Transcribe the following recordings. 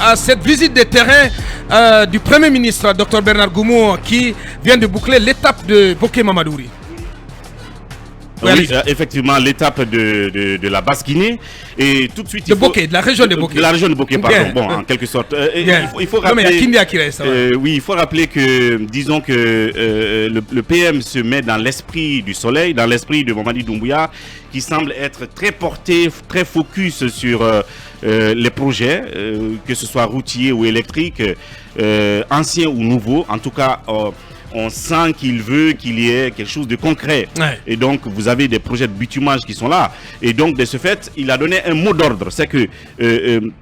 À cette visite de terrain du Premier ministre, Dr Bernard Goumou, qui vient de boucler l'étape de Bokeh-Mamadouri. Oui, effectivement, l'étape de la Basse-Guinée. Et tout de suite... De Bokeh, de la région de Bokeh. De la région de Bokeh, pardon. Bon, en quelque sorte. Il faut rappeler... Non, mais il y a Kindia qui reste. Oui, il faut rappeler que, disons que le PM se met dans l'esprit du soleil, dans l'esprit de Mamadi Doumbouya, qui semble être très porté, très focus sur les projets, que ce soit routier ou électrique, anciens ou nouveaux. En tout cas... on sent qu'il veut qu'il y ait quelque chose de concret. Ouais. Et donc, vous avez des projets de bitumage qui sont là. Et donc, de ce fait, il a donné un mot d'ordre. C'est que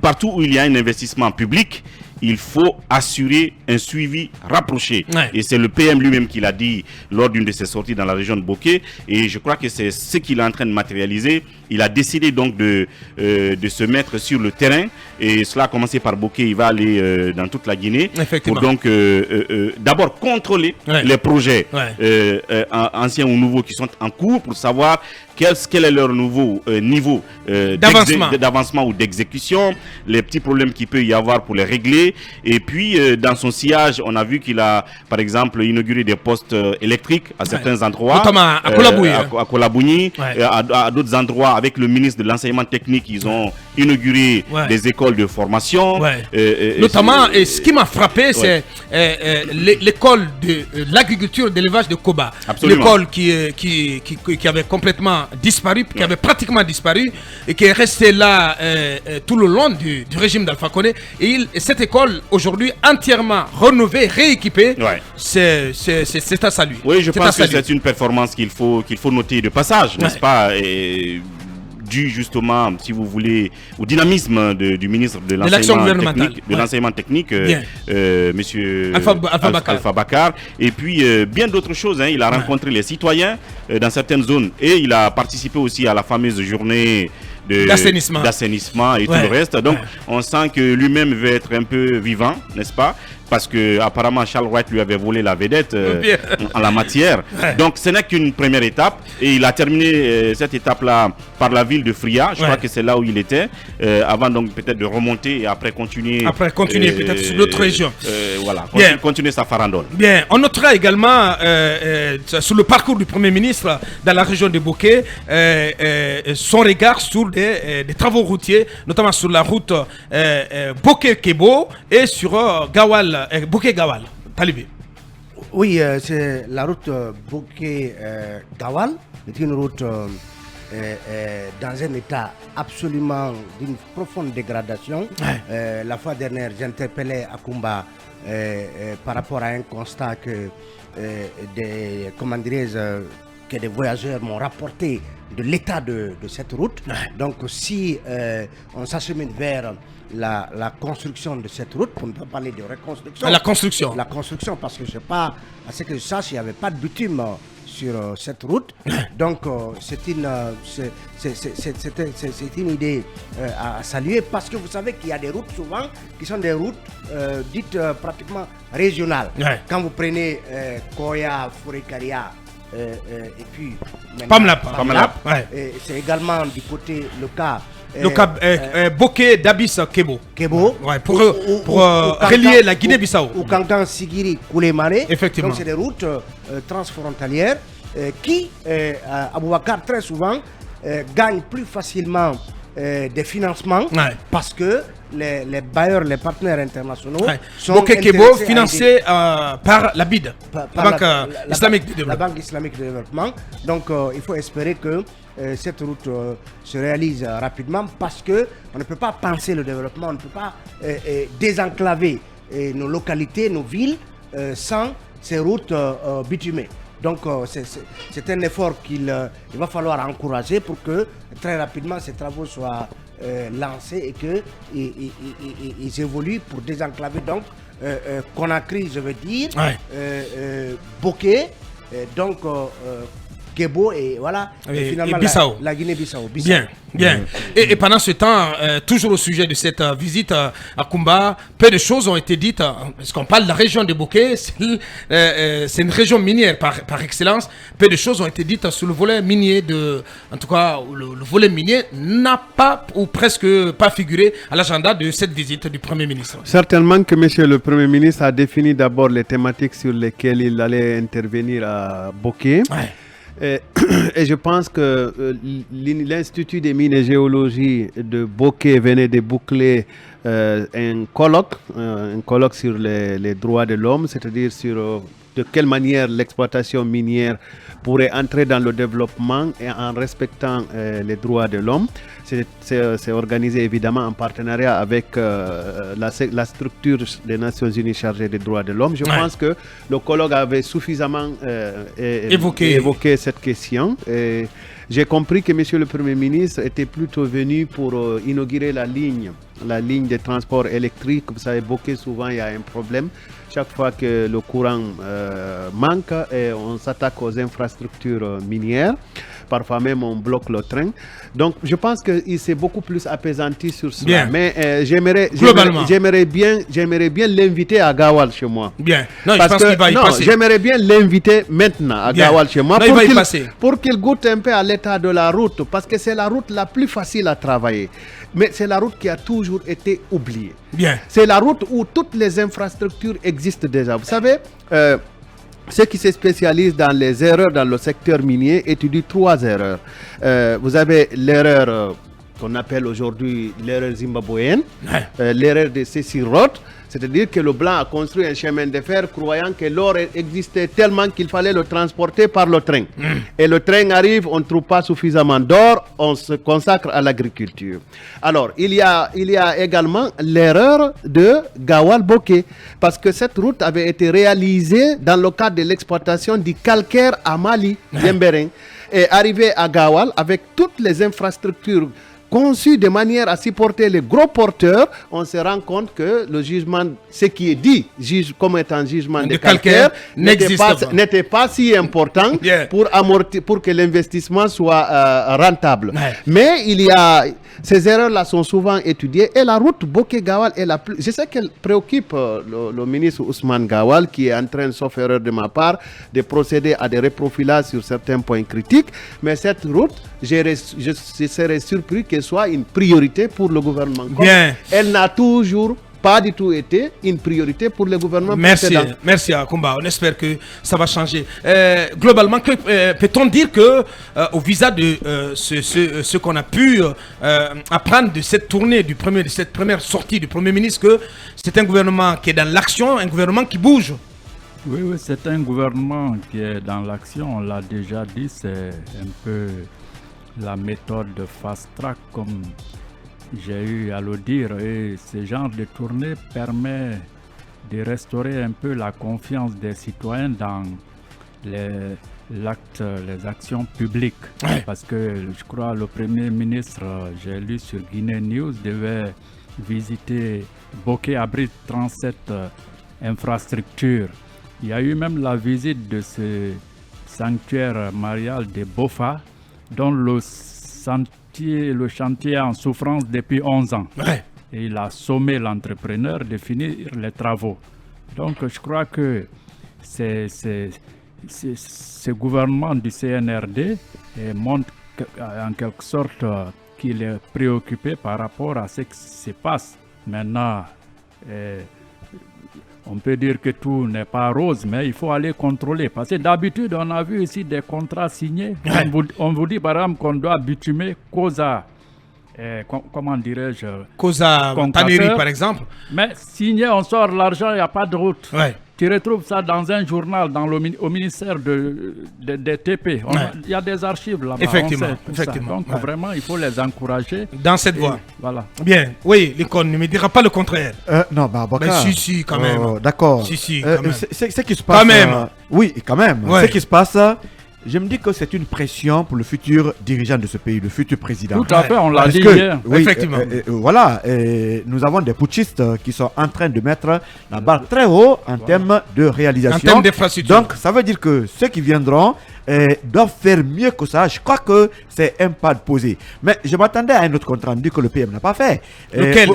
partout où il y a un investissement public, il faut assurer un suivi rapproché. Ouais. Et c'est le PM lui-même qui l'a dit lors d'une de ses sorties dans la région de Bokeh. Et je crois que c'est ce qu'il est en train de matérialiser. Il a décidé donc de se mettre sur le terrain. Et cela a commencé par Bokeh. Il va aller dans toute la Guinée. Pour donc d'abord contrôler les projets anciens ou nouveaux qui sont en cours pour savoir quel est leur nouveau niveau d'avancement ou d'exécution, les petits problèmes qu'il peut y avoir pour les régler. Et puis, dans son sillage, on a vu qu'il a, par exemple, inauguré des postes électriques à certains endroits. Notamment à Kolabouni. À Kolabouni, à d'autres endroits, avec le ministre de l'enseignement technique, ils ont inauguré des écoles de formation. Notamment, et ce qui m'a frappé, c'est l'école de l'agriculture et de l'élevage de Koba. L'école qui avait complètement disparu, qui avait pratiquement disparu et qui est restée là tout le long du régime d'Alpha Condé. Et cette école, aujourd'hui, entièrement rénovée, rééquipée, c'est à saluer. Oui, je pense que c'est une performance qu'il faut noter de passage, n'est-ce pas? Dû justement, si vous voulez, au dynamisme du ministre de l'enseignement technique, monsieur Alpha Bakar. Et puis, bien d'autres choses. Hein. Il a rencontré les citoyens dans certaines zones et il a participé aussi à la fameuse journée d'assainissement et tout le reste. Donc, on sent que lui-même veut être un peu vivant, n'est-ce pas? Parce que apparemment Charles Wright lui avait volé la vedette en la matière. Donc ce n'est qu'une première étape et il a terminé cette étape-là par la ville de Fria. Je crois que c'est là où il était avant donc peut-être de remonter et après continuer. Après continuer peut-être sur d'autres régions. Voilà, continuer sa farandole. Bien, on notera également sur le parcours du Premier ministre dans la région de Bokeh son regard sur des travaux routiers, notamment sur la route Bokeh-Kebo et sur Gawal. Bokeh-Gawal, Talibé. Oui, c'est la route Bokeh-Gawal. C'est une route dans un état absolument d'une profonde dégradation. La fois dernière, j'interpellais Akumba par rapport à un constat que des voyageurs m'ont rapporté de l'état de cette route. Donc si on s'achemine vers la construction de cette route, pour ne pas parler de reconstruction. La construction, parce que je sais pas, à ce que je sache, il n'y avait pas de bitume sur cette route. Donc c'est une idée à saluer, parce que vous savez qu'il y a des routes souvent qui sont des routes dites pratiquement régionales. Quand vous prenez Koya, Fourekaria, et puis Pamlap. C'est également du côté le cas Bokeh d'Abis Kebo. Pour relier la Guinée-Bissau. Ou Kankan Sigiri Koulemane. Effectivement. Donc c'est des routes transfrontalières qui, Aboubakar, très souvent, gagnent plus facilement des financements parce que les bailleurs, les partenaires internationaux sont Bokeh-Kebo financé par la BID, la Banque Islamique de Développement. La Banque Islamique de Développement. Donc il faut espérer que cette route se réalise rapidement, parce que on ne peut pas penser le développement, on ne peut pas désenclaver nos localités, nos villes sans ces routes bitumées. Donc c'est un effort qu'il va falloir encourager pour que très rapidement ces travaux soient lancés et qu'ils évoluent pour désenclaver donc Conakry, je veux dire, Bokeh, donc Gebo et voilà. Et finalement, Bissau. La Guinée-Bissau. Bien, bien. Et pendant ce temps, toujours au sujet de cette visite à Kumba, peu de choses ont été dites. Parce qu'on parle de la région de Bokeh, c'est une région minière par excellence. Peu de choses ont été dites sur le volet minier. En tout cas, le volet minier n'a pas ou presque pas figuré à l'agenda de cette visite du Premier ministre. Certainement que M. le Premier ministre a défini d'abord les thématiques sur lesquelles il allait intervenir à Bokeh. Ouais. Et je pense que l'Institut des mines et géologie de Bokeh venait de boucler un colloque sur les droits de l'homme, c'est-à-dire sur de quelle manière l'exploitation minière pourrait entrer dans le développement et en respectant les droits de l'homme. C'est organisé évidemment en partenariat avec la structure des Nations Unies chargée des droits de l'homme. Je pense que le colloque avait suffisamment évoqué cette question. Et j'ai compris que M. le Premier ministre était plutôt venu pour inaugurer la ligne de transport électrique. Vous savez, Bokeh, souvent il y a un problème. Chaque fois que le courant manque, et on s'attaque aux infrastructures minières. Parfois même on bloque le train. Donc je pense qu'il s'est beaucoup plus apaisanti sur cela. Bien. Mais j'aimerais bien l'inviter à Gawal chez moi. Bien. Non, je pense qu'il va y passer. J'aimerais bien l'inviter maintenant à Gawal chez moi pour qu'il goûte un peu à l'état de la route. Parce que c'est la route la plus facile à travailler. Mais c'est la route qui a toujours été oubliée. Bien. C'est la route où toutes les infrastructures existent déjà. Vous savez, ceux qui se spécialisent dans les erreurs dans le secteur minier étudient 3 erreurs. Vous avez l'erreur qu'on appelle aujourd'hui l'erreur zimbabwéenne, l'erreur de Cecil Rhodes, c'est-à-dire que le blanc a construit un chemin de fer croyant que l'or existait tellement qu'il fallait le transporter par le train. Et le train arrive, on ne trouve pas suffisamment d'or, on se consacre à l'agriculture. Alors, il y a également l'erreur de Gawal Bokeh, parce que cette route avait été réalisée dans le cadre de l'exploitation du calcaire à Mali, Yemberen, et arrivé à Gawal avec toutes les infrastructures conçu de manière à supporter les gros porteurs, on se rend compte que le jugement, ce qui est dit comme étant jugement de calcaire, n'était pas si important pour que l'investissement soit rentable. Mais ces erreurs-là sont souvent étudiées et la route Bokeh-Gawal est la plus... Je sais qu'elle préoccupe le ministre Ousmane Gawal qui est en train, sauf erreur de ma part, de procéder à des reprofilages sur certains points critiques. Mais cette route, je serais surpris qu'elle soit une priorité pour le gouvernement. Bien. Elle n'a toujours pas du tout été une priorité pour le gouvernement précédent. Merci à Kumba. On espère que ça va changer. Globalement, peut-on dire que au visa de ce qu'on a pu apprendre de cette tournée de cette première sortie du Premier ministre, que c'est un gouvernement qui est dans l'action, un gouvernement qui bouge? Oui, c'est un gouvernement qui est dans l'action. On l'a déjà dit, c'est un peu la méthode de fast track, comme j'ai eu à le dire, et ce genre de tournée permet de restaurer un peu la confiance des citoyens dans les actions publiques. Parce que je crois le Premier ministre, j'ai lu sur Guinée News, devait visiter Bokeh, abrite 37 infrastructures. Il y a eu même la visite de ce sanctuaire marial de Bofa, dont le chantier est en souffrance depuis 11 ans. Et il a sommé l'entrepreneur de finir les travaux. Donc je crois que ce gouvernement du CNRD montre en quelque sorte qu'il est préoccupé par rapport à ce qui se passe. Maintenant, on peut dire que tout n'est pas rose, mais il faut aller contrôler. Parce que d'habitude, on a vu ici des contrats signés. On vous dit par exemple qu'on doit bitumer Koza. Comment dirais-je? Koza Taneri par exemple. Mais signé, on sort l'argent, il n'y a pas de route. Tu retrouves ça dans un journal au ministère des TP. Il y a des archives là-bas. Effectivement. Donc vraiment, il faut les encourager. Dans cette voie. Voilà. Bien. Oui, l'icône ne me dira pas le contraire. Non, Bakar. Mais si, quand même. D'accord. Si, quand même. Ce qui se passe. Quand même. Oui, quand même. Ce qui se passe. Je me dis que c'est une pression pour le futur dirigeant de ce pays, le futur président. Tout à fait, on l'a dit hier. Oui, effectivement. Voilà, nous avons des putschistes qui sont en train de mettre la barre très haut en termes de réalisation. En termes d'infrastructure. Donc, ça veut dire que ceux qui viendront doivent faire mieux que ça. Je crois que c'est un pas de posé. Mais je m'attendais à un autre compte rendu que le PM n'a pas fait.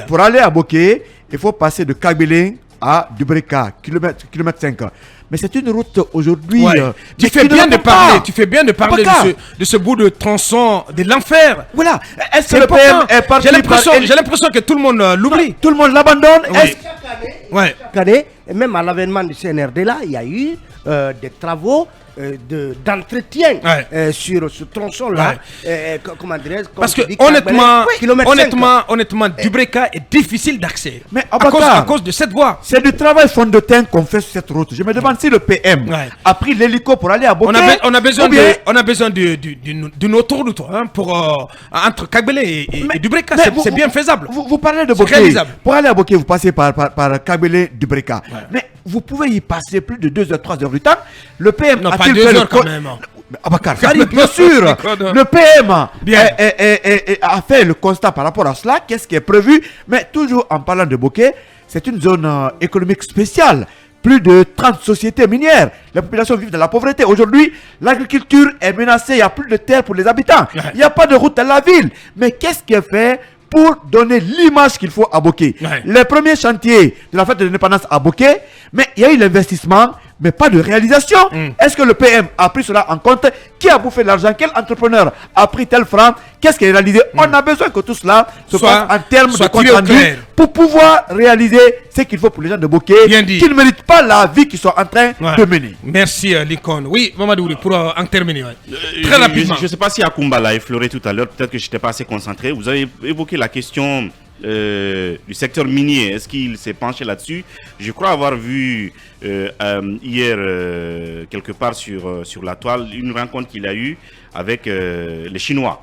Pour aller à Boké, il faut passer de Kabylie à Dubreka, kilomètre 5. Mais c'est une route aujourd'hui. Tu fais bien de parler de ce bout de tronçon de l'enfer. Voilà. Est-ce que le PM est parti? J'ai l'impression que tout le monde l'oublie. Tout le monde l'abandonne. Chaque année, et même à l'avènement du CNRD là, il y a eu des travaux d'entretien sur ce tronçon-là. Comment dirais-je? Parce que honnêtement, Dubreka est difficile d'accès. Mais à cause de cette voie. C'est du travail fond de teint qu'on fait sur cette route. Je me demande si le PM a pris l'hélico pour aller à Boké. On a besoin d'une autoroute pour entre Kabylie et Dubreka. C'est bien faisable. Vous parlez de Boké. Pour aller à Boké, vous passez par Kabylie, Dubreka. Mais vous pouvez y passer plus de 2 h 3 h du temps. Le PM non, pas 2 heures quand même. Abakar, bien sûr. Le PM a fait le constat par rapport à cela. Qu'est-ce qui est prévu? Mais toujours en parlant de Boké, c'est une zone économique spéciale. Plus de 30 sociétés minières. Les populations vivent dans la pauvreté. Aujourd'hui, l'agriculture est menacée. Il n'y a plus de terre pour les habitants. Il n'y a pas de route dans la ville. Mais qu'est-ce qui est fait pour donner l'image qu'il faut à Boké? Les premiers chantiers de la fête de l'indépendance à Boké, mais il y a eu l'investissement, mais pas de réalisation. Est-ce que le PM a pris cela en compte? Qui a bouffé l'argent? Quel entrepreneur a pris tel franc? Qu'est-ce qui est réalisé? On a besoin que tout cela se passe en termes de compte rendu pour pouvoir réaliser ce qu'il faut pour les gens de Boké qui ne méritent pas la vie qu'ils sont en train de mener. Merci Lincoln. Oui, Mamadou, pour en terminer. Très rapidement. Je ne sais pas si Akoumba l'a effleuré tout à l'heure, peut-être que je n'étais pas assez concentré. Vous avez évoqué la question du secteur minier. Est-ce qu'il s'est penché là-dessus? Je crois avoir vu hier quelque part sur la toile une rencontre qu'il a eue avec les Chinois.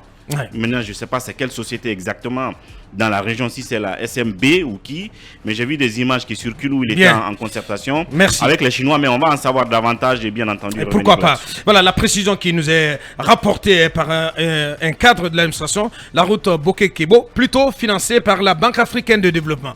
Maintenant, je ne sais pas c'est quelle société exactement dans la région, si c'est la SMB ou qui, mais j'ai vu des images qui circulent où il était en concertation avec les Chinois, mais on va en savoir davantage et bien entendu. Et pourquoi pas? Voilà la précision qui nous est rapportée par un cadre de l'administration, la route Boké-Kébo, plutôt financée par la Banque africaine de développement.